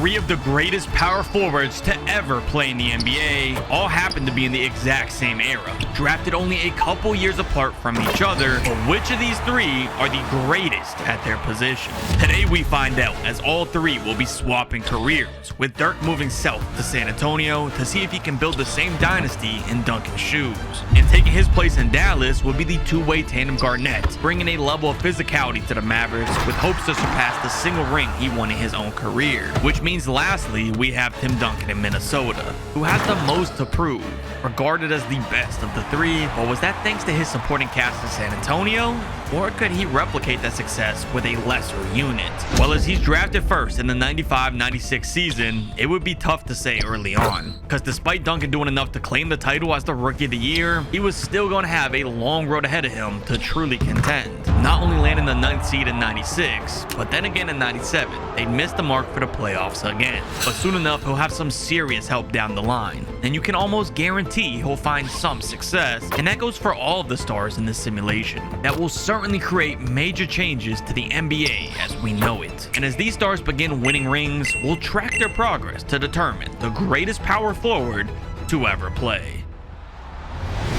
three of the greatest power forwards to ever play in the NBA all happen to be in the exact same era, drafted only a couple years apart from each other. But which of these three are the greatest at their position? Today we find out, as all three will be swapping careers, with Dirk moving south to San Antonio to see if he can build the same dynasty in Duncan's shoes. And taking his place in Dallas will be the two-way tandem Garnett, bringing a level of physicality to the Mavericks with hopes to surpass the single ring he won in his own career. Which means lastly, we have Tim Duncan in Minnesota, who has the most to prove, regarded as the best of the three. But was that thanks to his supporting cast in San Antonio? Or could he replicate that success with a lesser unit? Well, as he's drafted first in the 95-96 season, it would be tough to say early on, because despite Duncan doing enough to claim the title as the Rookie of the Year, he was still going to have a long road ahead of him to truly contend. Not only landing the 9th seed in 96, but then again in 97, they'd missed the mark for the playoffs again. But soon enough, he'll have some serious help down the line, and you can almost guarantee he'll find some success, and that goes for all of the stars in this simulation. That will certainly create major changes to the NBA as we know it. And as these stars begin winning rings, we'll track their progress to determine the greatest power forward to ever play.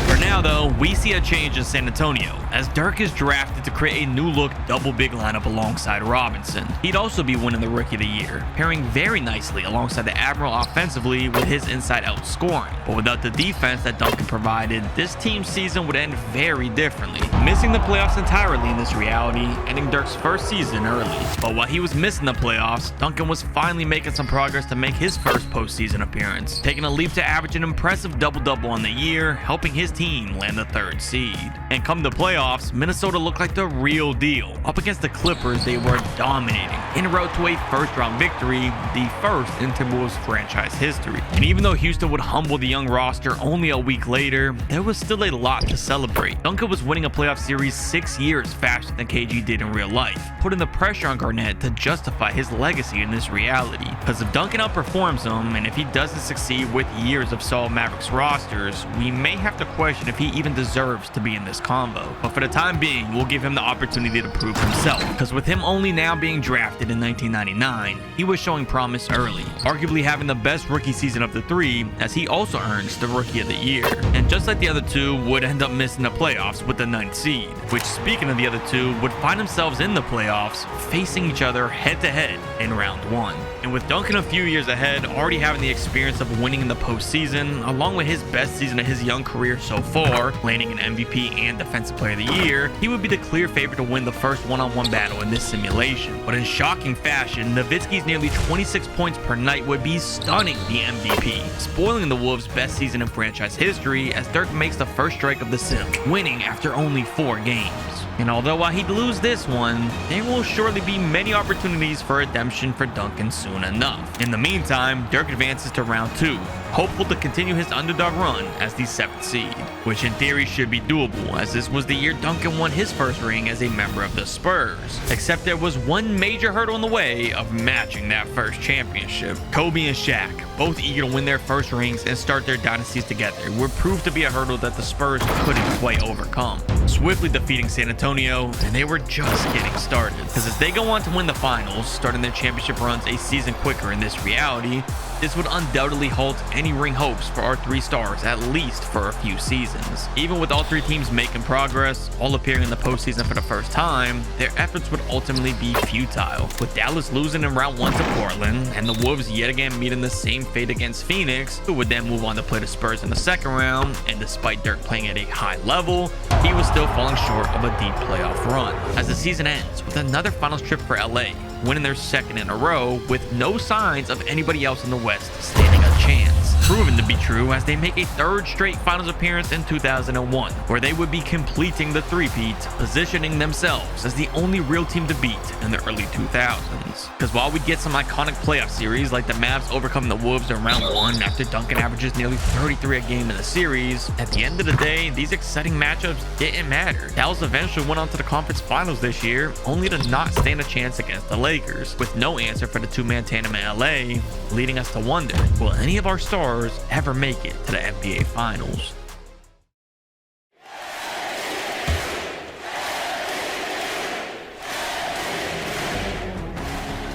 For now though, we see a change in San Antonio, as Dirk is drafted to create a new look double big lineup alongside Robinson. He'd also be winning the Rookie of the Year, pairing very nicely alongside the Admiral offensively with his inside-out scoring. But without the defense that Duncan provided, this team's season would end very differently, missing the playoffs entirely in this reality, ending Dirk's first season early. But while he was missing the playoffs, Duncan was finally making some progress to make his first postseason appearance, taking a leap to average an impressive double-double on the year, helping his team land the 3rd seed. And come the playoffs, Minnesota looked like the real deal. Up against the Clippers, they were dominating, en route to a first-round victory, the first in Timberwolves franchise history. And even though Houston would humble the young roster only a week later, there was still a lot to celebrate. Duncan was winning a playoff series 6 years faster than KG did in real life, putting the pressure on Garnett to justify his legacy in this reality. Because if Duncan outperforms him, and if he doesn't succeed with years of solid Mavericks rosters, we may have to question if he even deserves to be in this combo. But for the time being, we'll give him the opportunity to prove himself, because with him only now being drafted in 1999, he was showing promise early, arguably having the best rookie season of the three, as he also earns the Rookie of the Year. And just like the other two, would end up missing the playoffs with the 9th seed, which, speaking of the other two, would find themselves in the playoffs facing each other head to head in round 1. And with Duncan a few years ahead, already having the experience of winning in the postseason, along with his best season of his young career so far, landing an MVP and Defensive Player of the Year, he would be the clear favorite to win the first one-on-one battle in this simulation. But in shocking fashion, Nowitzki's nearly 26 points per night would be stunning the MVP, spoiling the Wolves' best season in franchise history as Dirk makes the first strike of the sim, winning after only 4 games. And although while he'd lose this one, there will surely be many opportunities for redemption for Duncan soon enough. In the meantime, Dirk advances to round 2, hopeful to continue his underdog run as the 7th seed, which in theory should be doable, as this was the year Duncan won his first ring as a member of the Spurs. Except there was one major hurdle in the way of matching that first championship. Kobe and Shaq, both eager to win their first rings and start their dynasties together, would prove to be a hurdle that the Spurs couldn't quite overcome, swiftly defeating San Antonio, and they were just getting started. Because as they go on to win the finals, starting their championship runs a season quicker in this reality, this would undoubtedly halt any ring hopes for our 3 stars, at least for a few seasons. Even with all 3 teams making progress, all appearing in the postseason for the first time, their efforts would ultimately be futile, with Dallas losing in round 1 to Portland, and the Wolves yet again meeting the same fate against Phoenix, who would then move on to play the Spurs in the 2nd round. And despite Dirk playing at a high level, he was still falling short of a deep playoff run, as the season ends with another finals trip for LA, winning their 2nd in a row, with no signs of anybody else in the West standing a chance. Proven to be true as they make a 3rd straight finals appearance in 2001, where they would be completing the three-peat, positioning themselves as the only real team to beat in the early 2000s. Because while we get some iconic playoff series like the Mavs overcoming the Wolves in round 1 after Duncan averages nearly 33 a game in the series, at the end of the day, these exciting matchups didn't matter. Dallas eventually went on to the conference finals this year, only to not stand a chance against the Lakers, with no answer for the 2-man tandem in LA, leading us to wonder, will any of our stars ever make it to the NBA Finals?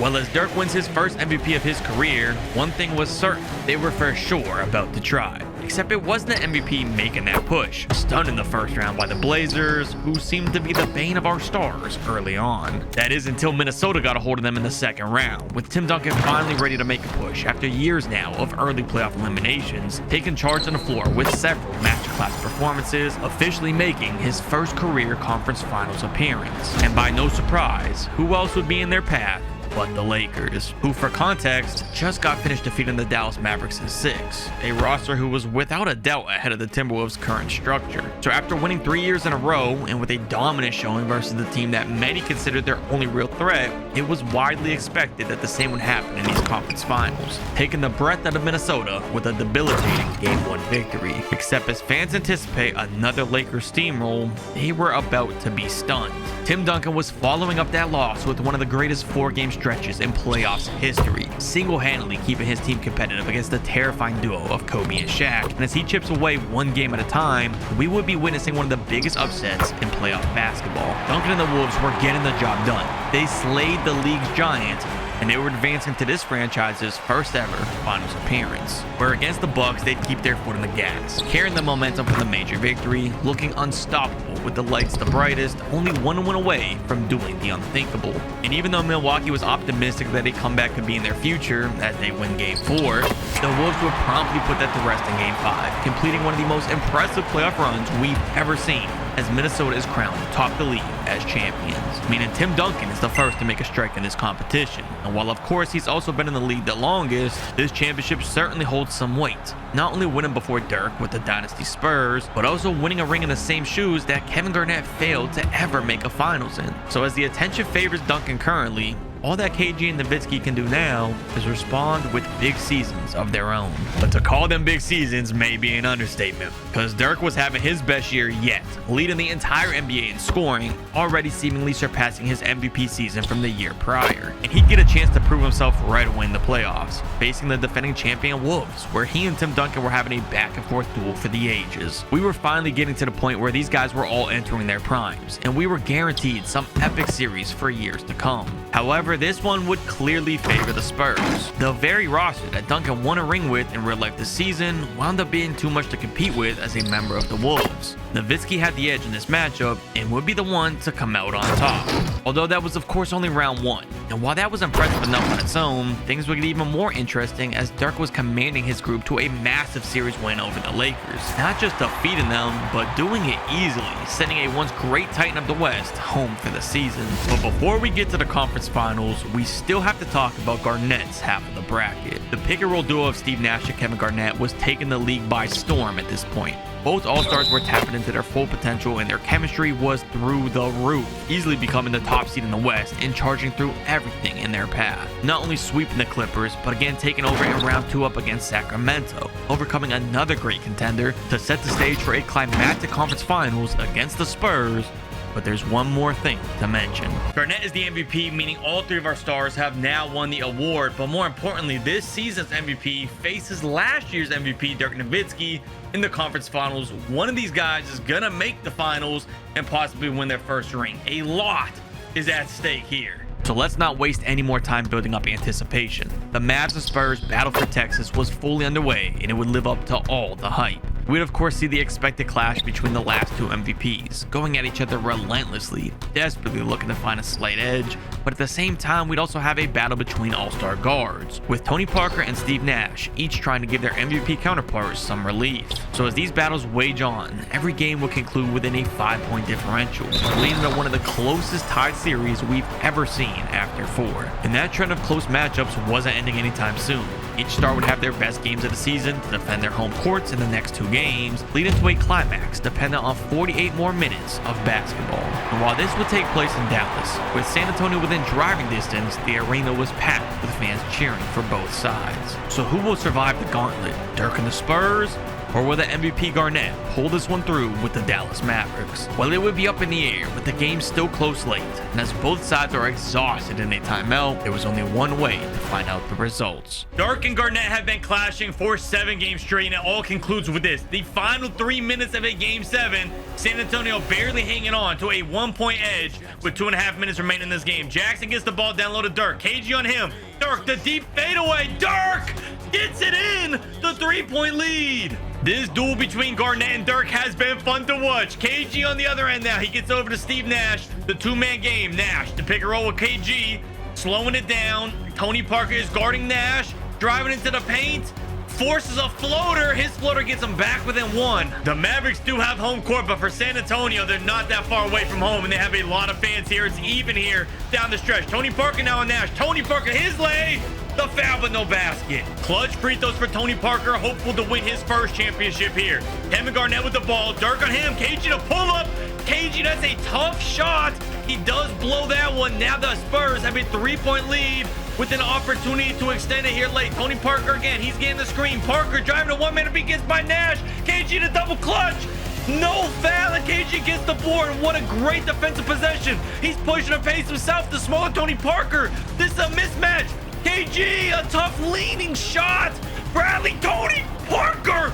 Well, as Dirk wins his first MVP of his career, one thing was certain: they were for sure about to try. Except it wasn't the MVP making that push. Stunned in the first round by the Blazers, who seemed to be the bane of our stars early on. That is until Minnesota got a hold of them in the second round, with Tim Duncan finally ready to make a push after years now of early playoff eliminations, taking charge on the floor with several masterclass performances, officially making his first career conference finals appearance. And by no surprise, who else would be in their path but the Lakers, who for context just got finished defeating the Dallas Mavericks in 6, a roster who was without a doubt ahead of the Timberwolves' current structure. So after winning 3 years in a row and with a dominant showing versus the team that many considered their only real threat, it was widely expected that the same would happen in these conference finals, taking the breath out of Minnesota with a debilitating Game 1 victory. Except as fans anticipate another Lakers steamroll, they were about to be stunned. Tim Duncan was following up that loss with one of the greatest 4-game stretches in playoffs history, single-handedly keeping his team competitive against the terrifying duo of Kobe and Shaq. And as he chips away one game at a time, we would be witnessing one of the biggest upsets in playoff basketball. Duncan and the Wolves were getting the job done. They slayed the league's giant, and they were advancing to this franchise's first ever finals appearance, where against the Bucks they'd keep their foot on the gas, carrying the momentum for the major victory, looking unstoppable with the lights the brightest, only one win away from doing the unthinkable. And even though Milwaukee was optimistic that a comeback could be in their future as they win Game 4, the Wolves would promptly put that to rest in Game 5, completing one of the most impressive playoff runs we've ever seen, as Minnesota is crowned top the league as champions, meaning Tim Duncan is the first to make a strike in this competition. And while of course he's also been in the league the longest, this championship certainly holds some weight. Not only winning before Dirk with the dynasty Spurs, but also winning a ring in the same shoes that Kevin Garnett failed to ever make a finals in. So as the attention favors Duncan currently, all that KG and Nowitzki can do now is respond with big seasons of their own. But to call them big seasons may be an understatement, because Dirk was having his best year yet, leading the entire NBA in scoring, already seemingly surpassing his MVP season from the year prior. And he'd get a chance to prove himself right away in the playoffs, facing the defending champion Wolves, where he and Tim Duncan were having a back and forth duel for the ages. We were finally getting to the point where these guys were all entering their primes, and we were guaranteed some epic series for years to come. However, this one would clearly favor the Spurs. The very roster that Duncan won a ring with in real life this season wound up being too much to compete with as a member of the Wolves. Nowitzki had the edge in this matchup and would be the one to come out on top. Although that was of course only round 1. And while that was impressive enough on its own, things would get even more interesting as Dirk was commanding his group to a massive series win over the Lakers. Not just defeating them, but doing it easily, sending a once great Titan of the West home for the season. But before we get to the conference finals, we still have to talk about Garnett's half of the bracket. The pick-and-roll duo of Steve Nash and Kevin Garnett was taking the league by storm at this point. Both All-Stars were tapping into their full potential and their chemistry was through the roof, easily becoming the top seed in the West and charging through everything in their path. Not only sweeping the Clippers, but again taking over in round 2 up against Sacramento, overcoming another great contender to set the stage for a climactic conference finals against the Spurs. But there's one more thing to mention. Garnett is the MVP, meaning all 3 of our stars have now won the award. But more importantly, this season's MVP faces last year's MVP, Dirk Nowitzki, in the conference finals. One of these guys is gonna make the finals and possibly win their first ring. A lot is at stake here. So let's not waste any more time building up anticipation. The Mavs and Spurs battle for Texas was fully underway, and it would live up to all the hype. We'd of course see the expected clash between the last 2 MVPs, going at each other relentlessly, desperately looking to find a slight edge, but at the same time we'd also have a battle between all-star guards, with Tony Parker and Steve Nash each trying to give their MVP counterparts some relief. So as these battles wage on, every game will conclude within a 5-point differential, leading to one of the closest tied series we've ever seen after 4. And that trend of close matchups wasn't ending anytime soon. Each star would have their best games of the season to defend their home courts in the next 2 games, leading to a climax dependent on 48 more minutes of basketball. And while this would take place in Dallas, with San Antonio within driving distance, the arena was packed with fans cheering for both sides. So who will survive the gauntlet? Dirk and the Spurs, Or will the MVP Garnett pull this one through with the Dallas Mavericks? Well, it would be up in the air, with the game still close late. And as both sides are exhausted in a timeout, there was only one way to find out the results. Dirk and Garnett have been clashing for 7 games straight, and it all concludes with this. The final 3 minutes of a Game 7, San Antonio barely hanging on to a 1-point edge with 2.5 minutes remaining in this game. Jackson gets the ball down low to Dirk. KG on him. Dirk, the deep fadeaway. Dirk gets it in. The 3-point lead. This duel between Garnett and Dirk has been fun to watch. KG on the other end now. He gets over to Steve Nash. The 2-man game. Nash to pick and roll with KG. Slowing it down. Tony Parker is guarding Nash. Driving into the paint. Forces a floater. His floater gets him back within 1. The Mavericks do have home court, but for San Antonio, they're not that far away from home, and they have a lot of fans here. It's even here down the stretch. Tony Parker now on Nash. Tony Parker, his lay. The foul, but no basket. Clutch free throws for Tony Parker, hopeful to win his first championship here. Kevin Garnett with the ball. Dirk on him. KG to pull up. KG, that's a tough shot. He does blow that one. Now the Spurs have a 3-point lead with an opportunity to extend it here late. Tony Parker again. He's getting the screen. Parker driving to 1-man beat, gets by Nash. KG to double clutch. No foul, and KG gets the board. What a great defensive possession. He's pushing the pace himself. The smaller Tony Parker. This is a mismatch. KG, a tough leaning shot. Bradley, Tony Parker.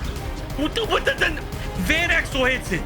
Van Exel hits it.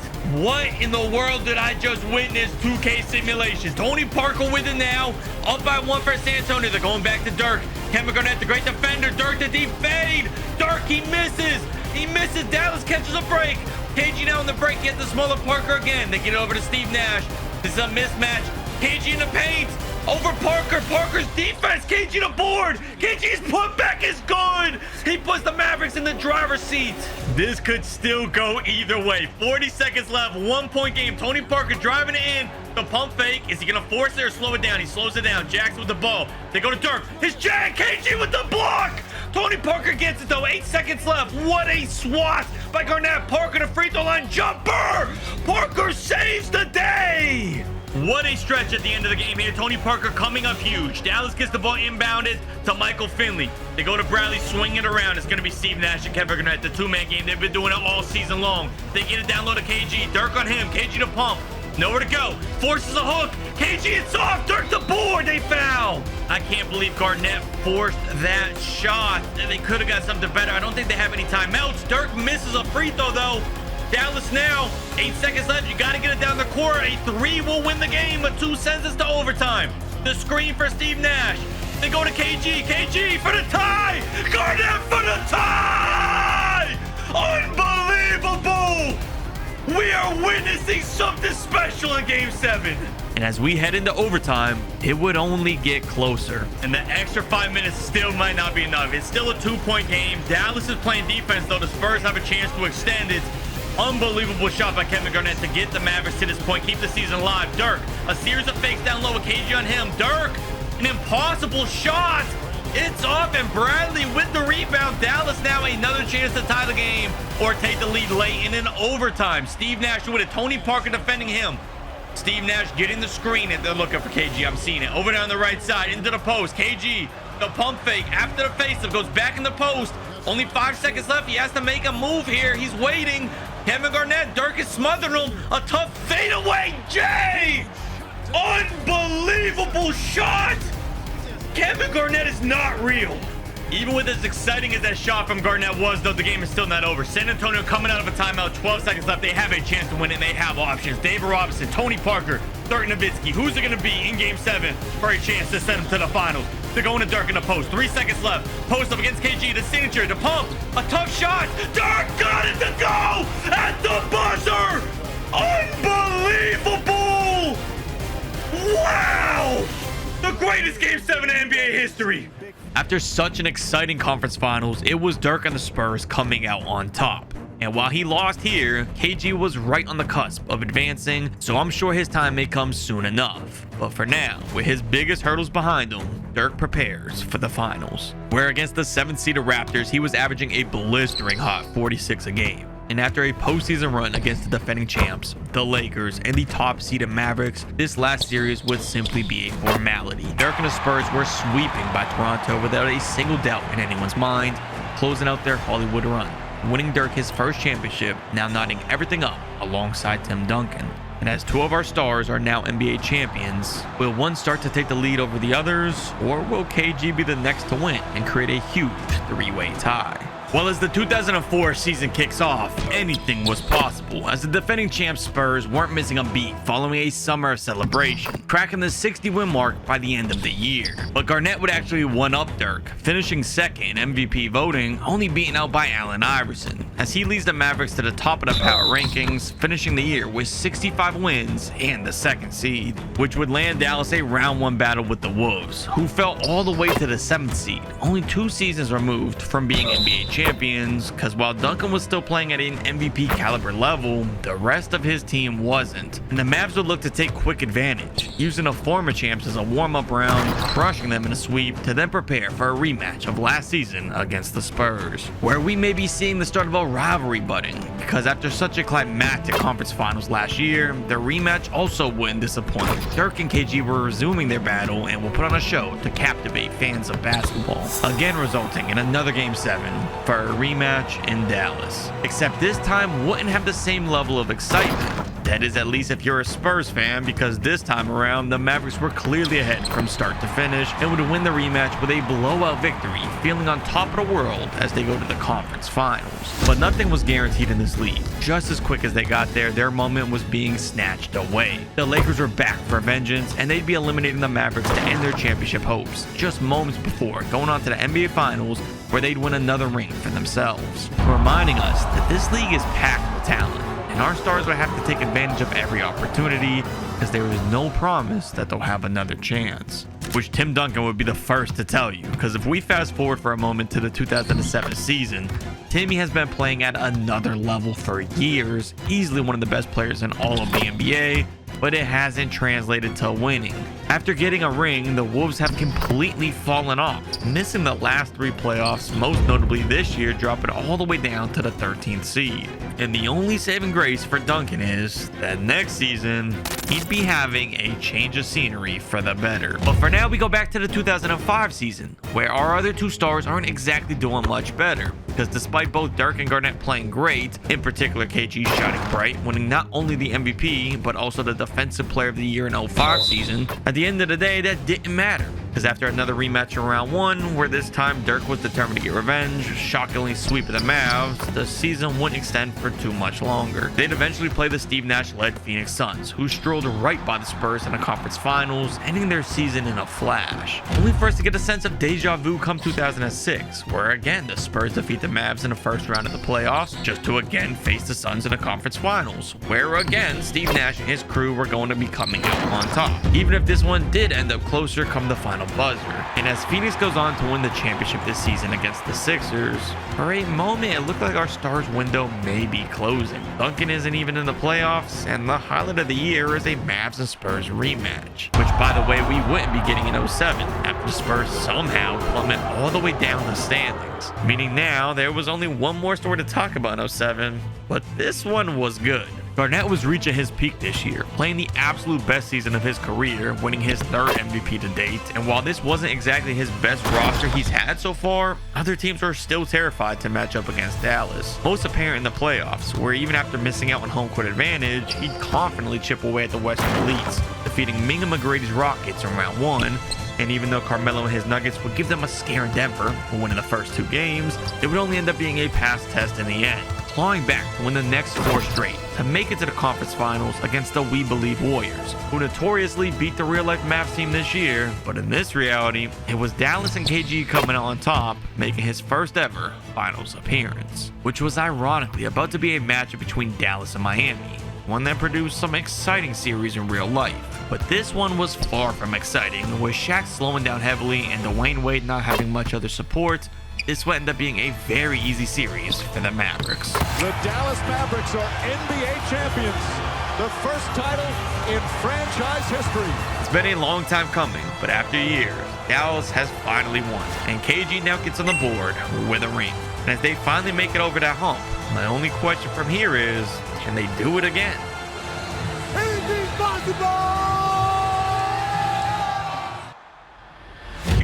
What in the world did I just witness? 2K simulation. Tony Parker with it now. Up by 1 for San Antonio. They're going back to Dirk. Kevin Garnett, the great defender. Dirk, the deep fade. Dirk, he misses. He misses. Dallas catches a break. KG now in the break. Gets the smaller Parker again. They get over to Steve Nash. This is a mismatch. KG in the paint. Over Parker. Parker's defense. KG to board. KG's putback is good. He puts the Mavericks in the driver's seat. This could still go either way. 40 seconds left. 1-point game. Tony Parker driving it in. The pump fake. Is he going to force it or slow it down? He slows it down. Jackson with the ball. They go to Dirk. His jag. KG with the block. Tony Parker gets it though. 8 seconds left. What a swat by Garnett. Parker to free throw line. Jumper. Parker saves the day. What a stretch at the end of the game here. Tony Parker coming up huge. Dallas gets the ball inbounded to Michael Finley. They go to Bradley, swing it around. It's going to be Steve Nash and Kevin Garnett, the 2-man game. They've been doing it all season long. They get it down low to KG. Dirk on him. KG to pump. Nowhere to go. Forces a hook. KG, it's off. Dirk the board. They foul. I can't believe Garnett forced that shot. They could have got something better. I don't think they have any timeouts. Dirk misses a free throw, though. Dallas now, 8 seconds left. You got to get it down the court. A 3 will win the game. A 2 sends us to overtime. The screen for Steve Nash. They go to KG. KG for the tie. Garnett for the tie. Unbelievable. We are witnessing something special in Game 7. And as we head into overtime, it would only get closer. And the extra 5 minutes still might not be enough. It's still a 2-point game. Dallas is playing defense, though. The Spurs have a chance to extend it. Unbelievable shot by Kevin Garnett to get the Mavericks to this point, keep the season alive. Dirk, a series of fakes down low with KG on him. Dirk, an impossible shot. It's off, and Bradley with the rebound. Dallas now another chance to tie the game or take the lead late in an overtime. Steve Nash with it. Tony Parker defending him. Steve Nash getting the screen, and they're looking for KG. I'm seeing it. Over down the right side, into the post. KG, the pump fake after the face-up, goes back in the post. Only 5 seconds left. He has to make a move here. He's waiting. Kevin Garnett, Dirk is smothering him. A tough fadeaway. Jay! Unbelievable shot! Kevin Garnett is not real. Even with as exciting as that shot from Garnett was, though, the game is still not over. San Antonio coming out of a timeout, 12 seconds left. They have a chance to win it, and they have options. David Robinson, Tony Parker, Dirk Nowitzki. Who's it going to be in Game 7 for a chance to send them to the finals? They're going to Dirk in the post. 3 seconds left. Post up against KG. The signature, the pump. A tough shot. Dirk got it to go at the buzzer. Unbelievable. Wow. The greatest Game 7 in NBA history. After such an exciting conference finals, it was Dirk and the Spurs coming out on top. And while he lost here, KG was right on the cusp of advancing, so I'm sure his time may come soon enough. But for now, with his biggest hurdles behind him, Dirk prepares for the finals, where against the 7th-seeded Raptors, he was averaging a blistering hot 46 a game. And after a postseason run against the defending champs, the Lakers, and the top-seeded Mavericks, this last series would simply be a formality. Dirk and the Spurs were sweeping by Toronto without a single doubt in anyone's mind, closing out their Hollywood run. winning Dirk his first championship, now knotting everything up alongside Tim Duncan. And as two of our stars are now NBA champions, will one start to take the lead over the others, or will KG be the next to win and create a huge three-way tie? Well, as the 2004 season kicks off, anything was possible, as the defending champs Spurs weren't missing a beat following a summer of celebration, cracking the 60-win mark by the end of the year. But Garnett would actually one-up Dirk, finishing second in MVP voting, only beaten out by Allen Iverson, as he leads the Mavericks to the top of the power rankings, finishing the year with 65 wins and the second seed, which would land Dallas a round 1 battle with the Wolves, who fell all the way to the 7th seed, only 2 seasons removed from being NBA champions, because while Duncan was still playing at an MVP caliber level, the rest of his team wasn't, and the Mavs would look to take quick advantage, using the former champs as a warm-up round, crushing them in a sweep to then prepare for a rematch of last season against the Spurs, where we may be seeing the start of a rivalry budding, because after such a climactic conference finals last year, the rematch also wouldn't disappoint. Dirk and KG were resuming their battle and will put on a show to captivate fans of basketball, again resulting in another Game 7 for a rematch in Dallas, except this time wouldn't have the same level of excitement. That is, at least if you're a Spurs fan, because this time around the Mavericks were clearly ahead from start to finish and would win the rematch with a blowout victory, feeling on top of the world as they go to the conference finals. But nothing was guaranteed in this league. Just as quick as they got there, their moment was being snatched away. The Lakers were back for vengeance, and they'd be eliminating the Mavericks to end their championship hopes just moments before going on to the NBA Finals, where they'd win another ring for themselves, reminding us that this league is packed with talent, and our stars would have to take advantage of every opportunity, as there is no promise that they'll have another chance. Which Tim Duncan would be the first to tell you, because if we fast forward for a moment to the 2007 season, Timmy has been playing at another level for years, easily one of the best players in all of the NBA, but it hasn't translated to winning. After getting a ring, the Wolves have completely fallen off, missing the last 3 playoffs, most notably this year dropping all the way down to the 13th seed. And the only saving grace for Duncan is that next season, he'd be having a change of scenery for the better. But for now, we go back to the 2005 season, where our other 2 stars aren't exactly doing much better, because despite both Dirk and Garnett playing great, in particular KG shining bright, winning not only the MVP, but also the Defensive Player of the Year in 05 season, at the end of the day, that didn't matter. Because after another rematch in round 1, where this time Dirk was determined to get revenge, shockingly sweeping the Mavs, the season wouldn't extend for too much longer. They'd eventually play the Steve Nash-led Phoenix Suns, who strolled right by the Spurs in the conference finals, ending their season in a flash. Only for us to get a sense of deja vu come 2006, where again the Spurs defeat the Mavs in the first round of the playoffs, just to again face the Suns in the conference finals, where again Steve Nash and his crew were going to be coming out on top, even if this one did end up closer come the final buzzer. And as Phoenix goes on to win the championship this season against the Sixers, for a moment it looked like our stars window may be closing. Duncan isn't even in the playoffs, and the highlight of the year is a Mavs and Spurs rematch, which by the way we wouldn't be getting in 07 after the Spurs somehow plummet all the way down the standings, meaning now there was only one more story to talk about in 07, but this one was good. Garnett was reaching his peak this year, playing the absolute best season of his career, winning his 3rd MVP to date, and while this wasn't exactly his best roster he's had so far, other teams were still terrified to match up against Dallas, most apparent in the playoffs, where even after missing out on home court advantage, he'd confidently chip away at the Western elites, defeating Minga McGrady's Rockets in round 1, and even though Carmelo and his Nuggets would give them a scare in Denver, winning the first 2 games, it would only end up being a pass test in the end, clawing back to win the next 4 straight to make it to the conference finals against the We Believe Warriors, who notoriously beat the real-life Mavs team this year, but in this reality, it was Dallas and KG coming out on top, making his first ever finals appearance, which was ironically about to be a matchup between Dallas and Miami, one that produced some exciting series in real life. But this one was far from exciting, with Shaq slowing down heavily and Dwayne Wade not having much other support. This would end up being a very easy series for the Mavericks. The Dallas Mavericks are NBA champions, the first title in franchise history. It's been a long time coming, but after years, Dallas has finally won, and KG now gets on the board with a ring. And as they finally make it over that hump, my only question from here is, can they do it again? Anything's possible!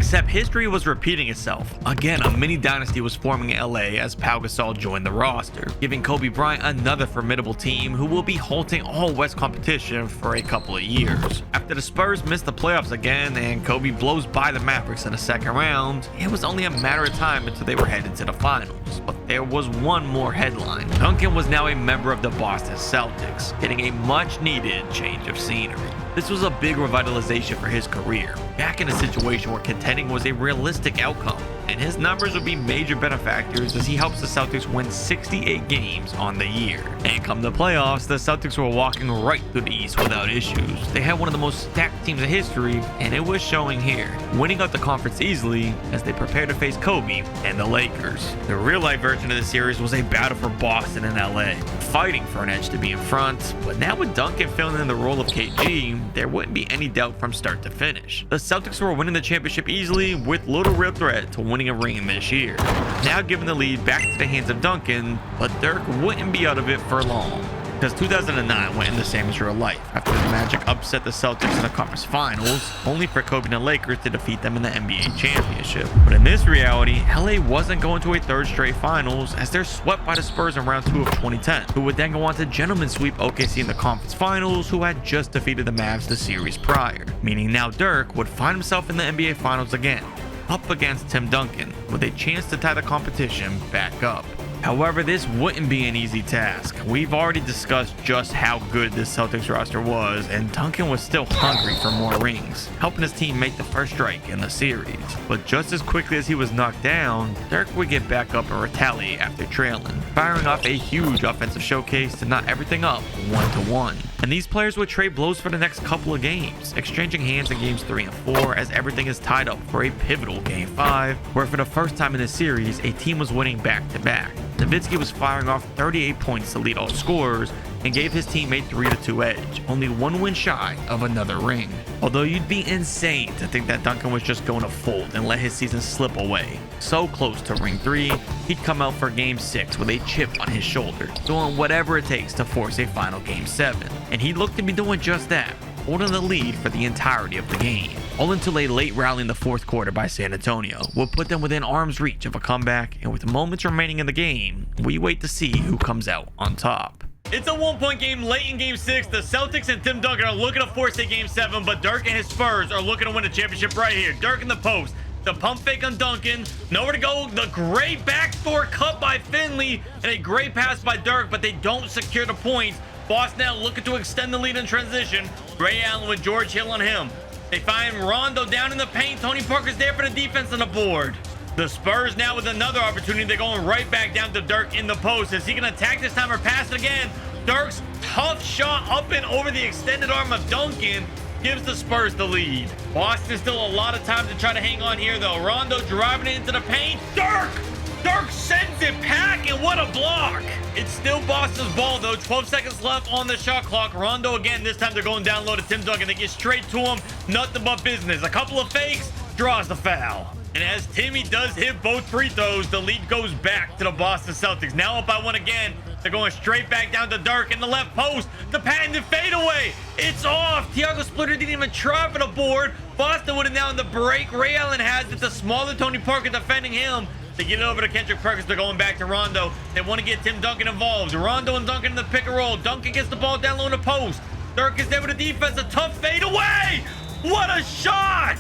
Except history was repeating itself. Again, a mini dynasty was forming in LA as Pau Gasol joined the roster, giving Kobe Bryant another formidable team who will be halting all West competition for a couple of years. After the Spurs missed the playoffs again and Kobe blows by the Mavericks in the second round, it was only a matter of time until they were headed to the finals. But there was one more headline. Duncan was now a member of the Boston Celtics, getting a much needed change of scenery. This was a big revitalization for his career, back in a situation where contending was a realistic outcome, and his numbers would be major benefactors as he helps the Celtics win 68 games on the year. And come the playoffs, the Celtics were walking right through the East without issues. They had one of the most stacked teams in history, and it was showing here, winning out the conference easily as they prepared to face Kobe and the Lakers. The real-life version of the series was a battle for Boston and LA, fighting for an edge to be in front, but now with Duncan filling in the role of KG, there wouldn't be any doubt from start to finish. The Celtics were winning the championship easily with little real threat to winning a ring this year. Now giving the lead back to the hands of Duncan, but Dirk wouldn't be out of it for long, because 2009 went in the same as real life after the Magic upset the Celtics in the conference finals, only for Kobe and the Lakers to defeat them in the NBA championship. But in this reality, LA wasn't going to a third straight finals as they're swept by the Spurs in round 2 of 2010, who would then go on to gentlemen sweep OKC in the conference finals, who had just defeated the Mavs the series prior, meaning now Dirk would find himself in the NBA finals again, up against Tim Duncan, with a chance to tie the competition back up. However, this wouldn't be an easy task. We've already discussed just how good this Celtics roster was, and Duncan was still hungry for more rings, helping his team make the first strike in the series. But just as quickly as he was knocked down, Dirk would get back up and retaliate after trailing, firing off a huge offensive showcase to knot everything up 1-1. And these players would trade blows for the next couple of games, exchanging hands in games 3 and 4 as everything is tied up for a pivotal game 5, where for the first time in the series, a team was winning back-to-back. Nowitzki was firing off 38 points to lead all scorers and gave his team a 3-2 edge, only one win shy of another ring. Although you'd be insane to think that Duncan was just going to fold and let his season slip away. So close to ring 3, he'd come out for game 6 with a chip on his shoulder, doing whatever it takes to force a final game 7. And he looked to be doing just that, holding the lead for the entirety of the game, all until a late rally in the fourth quarter by San Antonio will put them within arm's reach of a comeback, and with moments remaining in the game, we wait to see who comes out on top. It's a 1-point game late in game 6. The Celtics and Tim Duncan are looking to force a game 7, but Dirk and his Spurs are looking to win the championship right here. Dirk in the post, the pump fake on Duncan, nowhere to go, the great backdoor cut by Finley, and a great pass by Dirk, but they don't secure the points. Boston now looking to extend the lead in transition. Ray Allen with George Hill on him. They find Rondo down in the paint. Tony Parker's there for the defense on the board. The Spurs now with another opportunity. They're going right back down to Dirk in the post. Is he going to attack this time or pass it again? Dirk's tough shot up and over the extended arm of Duncan gives the Spurs the lead. Boston still a lot of time to try to hang on here, though. Rondo driving it into the paint. Dirk sends it packing. What a block. It's still Boston's ball, though. 12 seconds left on the shot clock. Rondo again. This time they're going down low to Tim Duncan. They get straight to him. Nothing but business. A couple of fakes. Draws the foul. And as Timmy does hit both free throws, the lead goes back to the Boston Celtics. Now up by 1 again. They're going straight back down to Dirk in the left post. The patented fadeaway. It's off. Thiago Splitter didn't even try for the board. Boston would have now in the break. Ray Allen has it. The smaller Tony Parker defending him. They get it over to Kendrick Perkins. They're going back to Rondo. They want to get Tim Duncan involved. Rondo and Duncan in the pick and roll. Duncan gets the ball down low in the post. Dirk is there with the defense. A tough fadeaway. What a shot.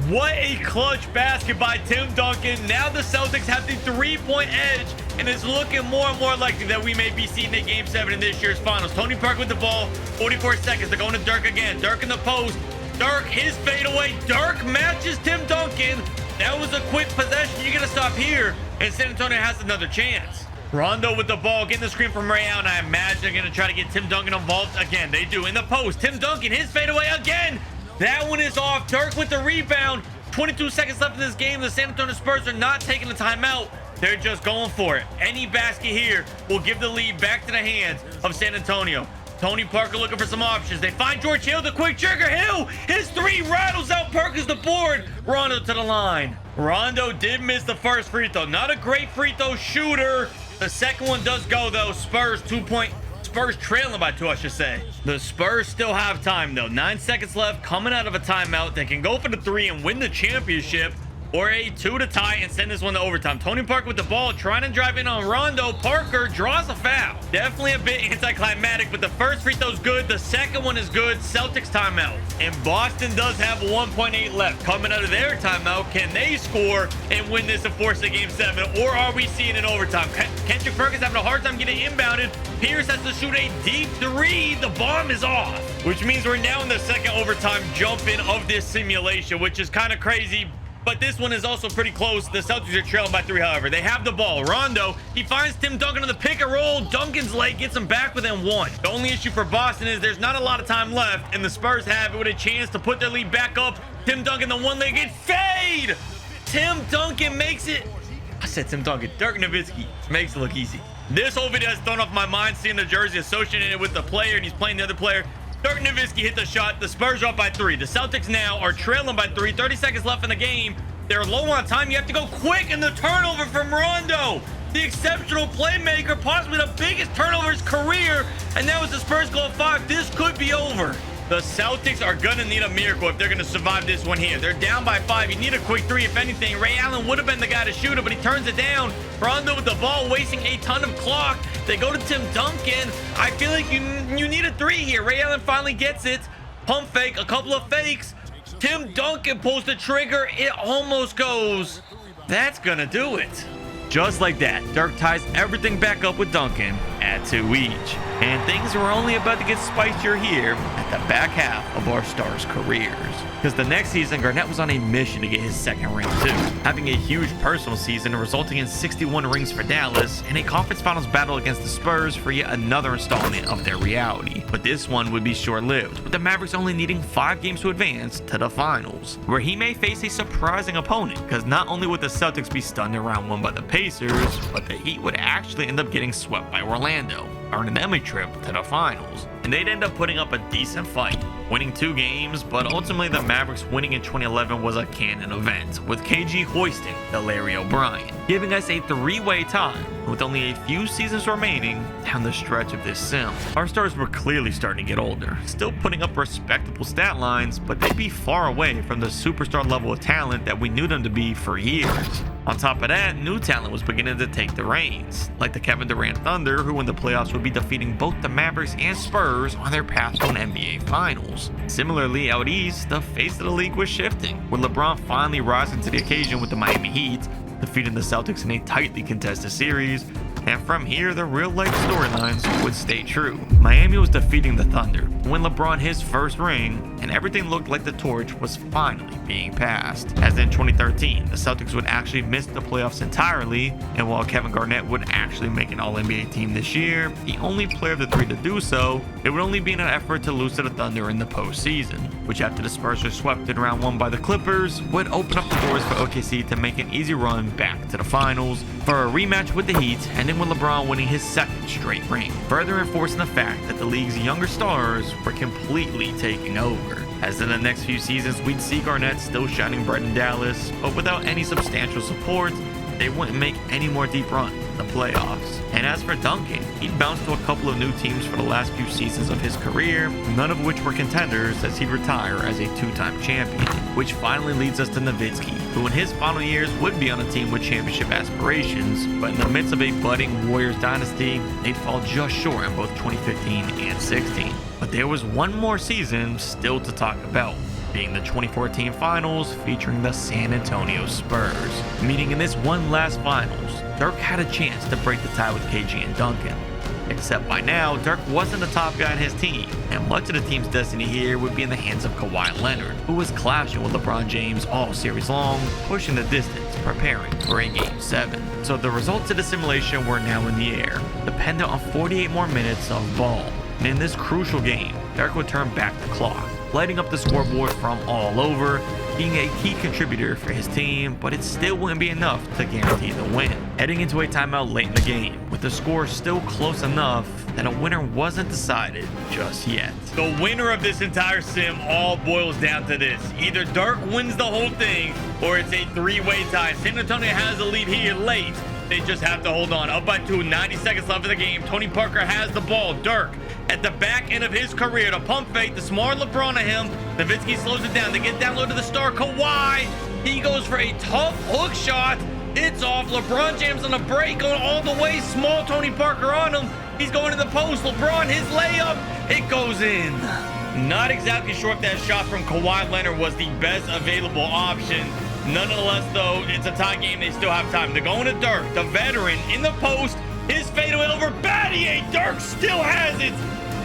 What a clutch basket by Tim Duncan. Now the Celtics have the 3-point edge, and it's looking more and more likely that we may be seeing a game 7 in this year's finals. Tony Parker with the ball. 44 seconds. They're going to Dirk again. Dirk in the post. Dirk, his fadeaway. Dirk matches Tim Duncan. That was a quick possession. You got to stop here, and San Antonio has another chance. Rondo with the ball, getting the screen from Ray Allen. I imagine they're going to try to get Tim Duncan involved again. They do in the post. Tim Duncan, his fadeaway again. That one is off. Dirk with the rebound. 22 seconds left in this game. The San Antonio Spurs are not taking the timeout. They're just going for it. Any basket here will give the lead back to the hands of San Antonio. Tony Parker looking for some options. They find George Hill, the quick trigger. Hill, his 3 rattles out Perkins the board. Rondo to the line. Rondo did miss the first free throw. Not a great free throw shooter. The second one does go, though. Spurs 2-point. Spurs trailing by 2, I should say. The Spurs still have time, though. 9 seconds left, coming out of a timeout. They can go for the 3 and win the championship. or a 2 to tie and send this one to overtime. Tony Parker with the ball, trying to drive in on Rondo. Parker draws a foul. Definitely a bit anticlimactic, but the first free throw's good. The second one is good. Celtics timeout. And Boston does have 1.8 left. Coming out of their timeout, can they score and win this and force a game 7? Or are we seeing an overtime? Kendrick Perkins having a hard time getting inbounded. Pierce has to shoot a deep 3. The bomb is off, which means we're now in the second overtime jump in of this simulation, which is kind of crazy. But this one is also pretty close. The Celtics are trailing by 3, however. They have the ball. Rondo, he finds Tim Duncan on the pick and roll. Duncan's leg gets him back within 1. The only issue for Boston is there's not a lot of time left, and the Spurs have it with a chance to put their lead back up. Tim Duncan, the one-legged fade. Tim Duncan makes it. I said Tim Duncan. Dirk Nowitzki makes it look easy. This whole video has thrown off my mind seeing the jersey associated with the player, and he's playing the other player. Dirk Nowitzki hit the shot. The Spurs are up by 3. The Celtics now are trailing by 3. 30 seconds left in the game. They're low on time. You have to go quick, and the turnover from Rondo, the exceptional playmaker, possibly the biggest turnover of his career. And now as the Spurs go 5, this could be over. The Celtics are going to need a miracle if they're going to survive this one here. They're down by 5. You need a quick 3, if anything. Ray Allen would have been the guy to shoot it, but he turns it down. Rondo with the ball, wasting a ton of clock. They go to Tim Duncan. I feel like you need a 3 here. Ray Allen finally gets it. Pump fake, a couple of fakes. Tim Duncan pulls the trigger. It almost goes. That's going to do it. Just like that, Dirk ties everything back up with Duncan at 2 each. And things were only about to get spicier here at the back half of our stars' careers. Because the next season, Garnett was on a mission to get his second ring too, having a huge personal season resulting in 61 rings for Dallas and a conference finals battle against the Spurs for yet another installment of their reality. But this one would be short-lived, with the Mavericks only needing 5 games to advance to the finals, where he may face a surprising opponent, because not only would the Celtics be stunned in round 1 by the Pacers, but the Heat would actually end up getting swept by Orlando, earning them a trip to the finals. And they'd end up putting up a decent fight, winning 2 games, but ultimately the Mavericks winning in 2011 was a canon event, with KG hoisting the Larry O'Brien, giving us a 3-way tie with only a few seasons remaining down the stretch of this sim. Our stars were clearly starting to get older, still putting up respectable stat lines, but they'd be far away from the superstar level of talent that we knew them to be for years. On top of that, new talent was beginning to take the reins, like the Kevin Durant Thunder, who in the playoffs would be defeating both the Mavericks and Spurs on their path to an NBA Finals. Similarly, out east, the face of the league was shifting, with LeBron finally rising to the occasion with the Miami Heat, defeating the Celtics in a tightly contested series. And from here, the real-life storylines would stay true. Miami was defeating the Thunder when LeBron his first ring, and everything looked like the torch was finally being passed. As in 2013, the Celtics would actually miss the playoffs entirely, and while Kevin Garnett would actually make an All-NBA team this year, the only player of the 3 to do so, it would only be in an effort to lose to the Thunder in the postseason, which after the Spurs were swept in round 1 by the Clippers, would open up the doors for OKC to make an easy run back to the finals for a rematch with the Heat, and with LeBron winning his 2nd straight ring, further enforcing the fact that the league's younger stars were completely taking over. As in the next few seasons, we'd see Garnett still shining bright in Dallas, but without any substantial support, they wouldn't make any more deep run in the playoffs. And as for Duncan, he'd bounced to a couple of new teams for the last few seasons of his career, none of which were contenders, as he'd retire as a 2-time champion, which finally leads us to Nowitzki, who in his final years would be on a team with championship aspirations, but in the midst of a budding Warriors dynasty, they'd fall just short in both 2015 and 16. But there was one more season still to talk about, being the 2014 finals featuring the San Antonio Spurs. Meaning in this one last finals, Dirk had a chance to break the tie with KG and Duncan. Except by now, Dirk wasn't the top guy in his team, and much of the team's destiny here would be in the hands of Kawhi Leonard, who was clashing with LeBron James all series long, pushing the distance, preparing for a Game 7. So the results of the simulation were now in the air, dependent on 48 more minutes of ball. And in this crucial game, Dirk would turn back the clock, lighting up the scoreboard from all over, being a key contributor for his team, but it still wouldn't be enough to guarantee the win. Heading into a timeout late in the game, with the score still close enough that a winner wasn't decided just yet. The winner of this entire sim all boils down to this. Either Dirk wins the whole thing, or it's a 3-way tie. San Antonio has the lead here late. They just have to hold on. Up by 2, 90 seconds left in the game. Tony Parker has the ball. Dirk at the back end of his career, the pump fake, the smart LeBron of him. Nowitzki slows it down. They get down low to the star, Kawhi. He goes for a tough hook shot. It's off. LeBron James on the break, going all the way. Small Tony Parker on him. He's going to the post. LeBron, his layup. It goes in. Not exactly sure if that shot from Kawhi Leonard was the best available option. Nonetheless, though, it's a tie game. They still have time. They're going to Dirk, the veteran, in the post. His fadeaway over Battier. Dirk still has it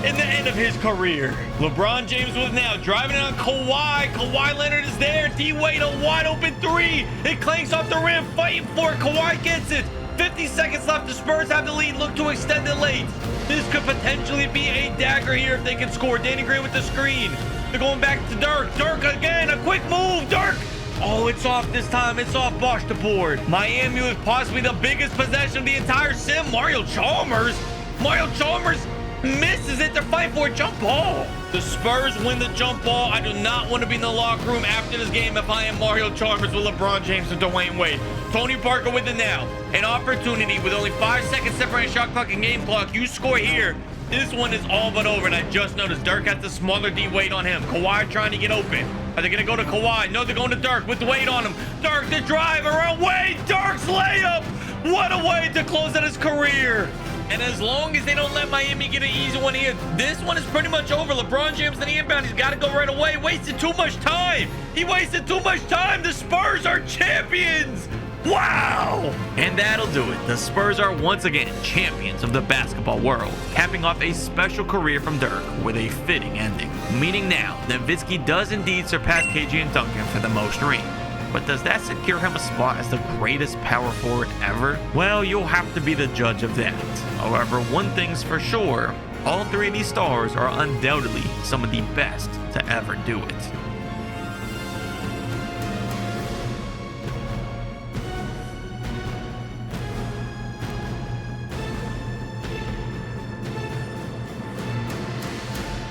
in the end of his career. LeBron James with now driving it on Kawhi. Kawhi Leonard is there. D-Wade, a wide open three. It clanks off the rim, fighting for it. Kawhi gets it. 50 seconds left. The Spurs have the lead. Look to extend it late. This could potentially be a dagger here if they can score. Danny Green with the screen. They're going back to Dirk. Dirk again. A quick move. Dirk. Oh, it's off this time. It's off. Bosh the board. Miami was possibly the biggest possession of the entire sim. Mario Chalmers misses it to fight for a jump ball. The Spurs win the jump ball. I do not want to be in the locker room after this game if I am Mario Chalmers with LeBron James and Dwayne Wade. Tony Parker with it now. An opportunity with only 5 seconds separating shot clock and game clock. You score here. This one is all but over, and I just noticed Dirk has the smaller D-Wade on him. Kawhi trying to get open. Are they going to go to Kawhi? No, they're going to Dirk with Wade on him. Dirk, the drive around Wade. Dirk's layup. What a way to close out his career. And as long as they don't let Miami get an easy one here, this one is pretty much over. LeBron James in the inbound. He's got to go right away. Wasted too much time. He wasted too much time. The Spurs are champions. Wow! And that'll do it. The Spurs are once again champions of the basketball world, capping off a special career from Dirk with a fitting ending. Meaning now that Nowitzki does indeed surpass KG and Duncan for the most rings. But does that secure him a spot as the greatest power forward ever? Well, you'll have to be the judge of that. However, one thing's for sure, all three of these stars are undoubtedly some of the best to ever do it.